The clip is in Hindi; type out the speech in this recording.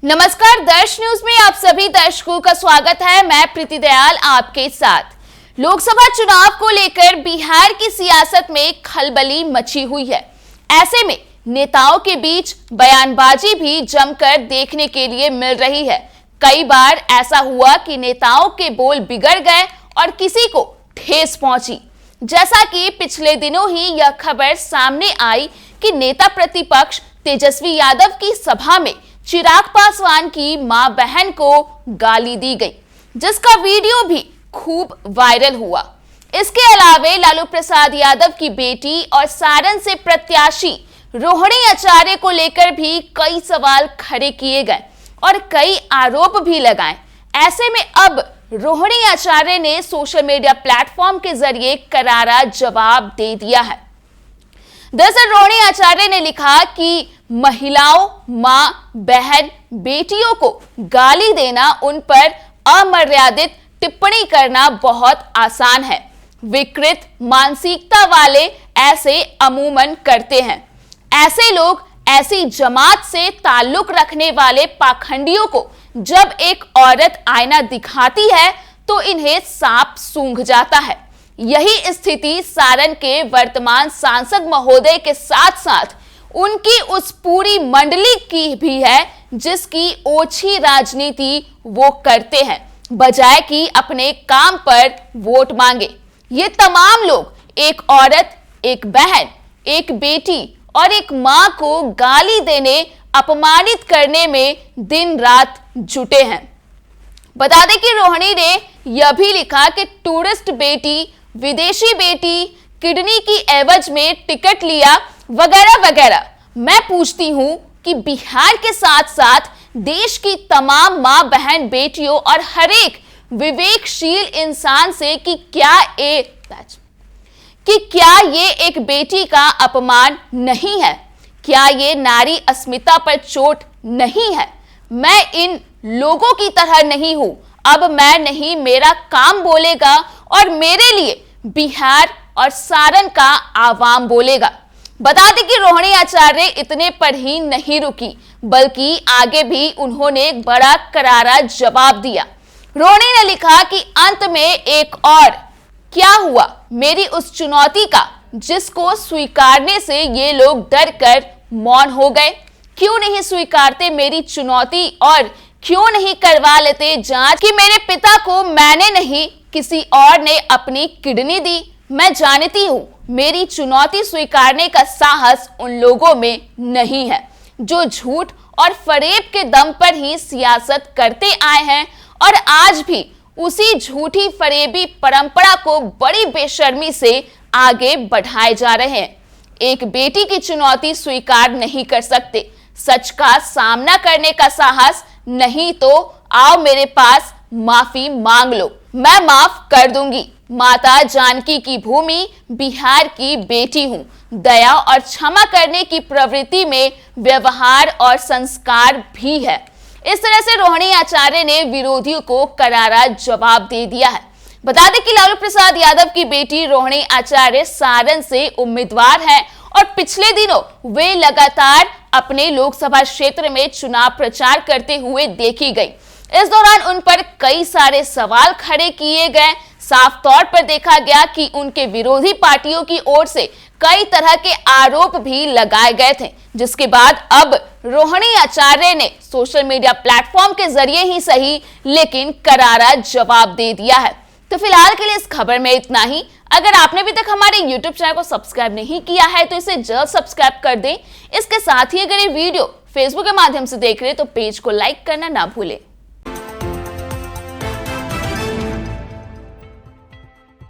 नमस्कार, दर्श न्यूज में आप सभी दर्शकों का स्वागत है। मैं प्रीति दयाल आपके साथ। लोकसभा चुनाव को लेकर बिहार की सियासत में खलबली मची हुई है। ऐसे में नेताओं के बीच बयानबाजी भी जमकर देखने के लिए मिल रही है। कई बार ऐसा हुआ कि नेताओं के बोल बिगड़ गए और किसी को ठेस पहुंची। जैसा कि पिछले दिनों ही यह खबर सामने आई कि नेता प्रतिपक्ष तेजस्वी यादव की सभा में चिराग पासवान की मां बहन को गाली दी गई, जिसका वीडियो भी खूब वायरल हुआ। इसके अलावे लालू प्रसाद यादव की बेटी और सारण से प्रत्याशी रोहिणी आचार्य को लेकर भी कई सवाल खड़े किए गए और कई आरोप भी लगाए। ऐसे में अब रोहिणी आचार्य ने सोशल मीडिया प्लेटफॉर्म के जरिए करारा जवाब दे दिया है। दरअसल रोहिणी आचार्य ने लिखा कि महिलाओं, मां, बहन, बेटियों को गाली देना, उन पर अमर्यादित टिप्पणी करना बहुत आसान है। विकृत मानसिकता वाले ऐसे अमूमन करते हैं। ऐसे लोग, ऐसी जमात से ताल्लुक रखने वाले पाखंडियों को जब एक औरत आईना दिखाती है तो इन्हें सांप सूंघ जाता है। यही स्थिति सारण के वर्तमान सांसद महोदय के साथ साथ उनकी उस पूरी मंडली की भी है जिसकी ओछी राजनीति वो करते हैं, बजाय कि अपने काम पर वोट मांगे। ये तमाम लोग एक औरत, एक बहन, एक बेटी और एक मां को गाली देने, अपमानित करने में दिन रात जुटे हैं। बता दें कि रोहिणी ने यह भी लिखा कि टूरिस्ट बेटी, विदेशी बेटी, किडनी की एवज में टिकट लिया वगैरह वगैरह। मैं पूछती हूं कि बिहार के साथ साथ देश की तमाम मां, बहन, बेटियों और हर एक विवेकशील इंसान से कि क्या ये एक बेटी का अपमान नहीं है? क्या ये नारी अस्मिता पर चोट नहीं है? मैं इन लोगों की तरह नहीं हूं। अब मैं नहीं, मेरा काम बोलेगा और मेरे लिए बिहार और सारण का आवाम बोलेगा। बता दें कि रोहिणी आचार्य इतने पर ही नहीं रुकी, बल्कि आगे भी उन्होंने एक बड़ा करारा जवाब दिया। रोहिणी ने लिखा कि अंत में एक और क्या हुआ मेरी उस चुनौती का, जिसको स्वीकारने से ये लोग डर कर मौन हो गए। क्यों नहीं स्वीकारते मेरी चुनौती और क्यों नहीं करवा लेते जांच कि मेरे पिता को मैंने नहीं, किसी और ने अपनी किडनी दी? मैं जानती हूं मेरी चुनौती स्वीकारने का साहस उन लोगों में नहीं है जो झूठ और फरेब के दम पर ही सियासत करते आए हैं और आज भी उसी झूठी फरेबी परंपरा को बड़ी बेशर्मी से आगे बढ़ाए जा रहे हैं। एक बेटी की चुनौती स्वीकार नहीं कर सकते, सच का सामना करने का साहस नहीं तो आओ मेरे पास माफी मांग लो, मैं माफ कर दूंगी। माता जानकी की भूमि, बिहार की बेटी हूं। दया और क्षमा करने की प्रवृत्ति में व्यवहार और संस्कार भी है। इस तरह से रोहिणी आचार्य ने विरोधियों को करारा जवाब दे दिया है। बता दें कि लालू प्रसाद यादव की बेटी रोहिणी आचार्य सारण से उम्मीदवार है और पिछले दिनों वे लगातार अपने लोकसभा क्षेत्र में चुनाव प्रचार करते हुए देखी गई। इस दौरान उन पर कई सारे सवाल खड़े किए गए। साफ तौर पर देखा गया कि उनके विरोधी पार्टियों की ओर से कई तरह के आरोप भी लगाए गए थे, जिसके बाद अब रोहिणी आचार्य ने सोशल मीडिया प्लेटफॉर्म के जरिए ही सही लेकिन करारा जवाब दे दिया है। तो फिलहाल के लिए इस खबर में इतना ही। अगर आपने अभी तक हमारे YouTube चैनल को सब्सक्राइब नहीं किया है तो इसे जल्द सब्सक्राइब कर दें। इसके साथ ही अगर ये वीडियो Facebook के माध्यम से देख रहे हैं तो पेज को लाइक करना ना भूलें।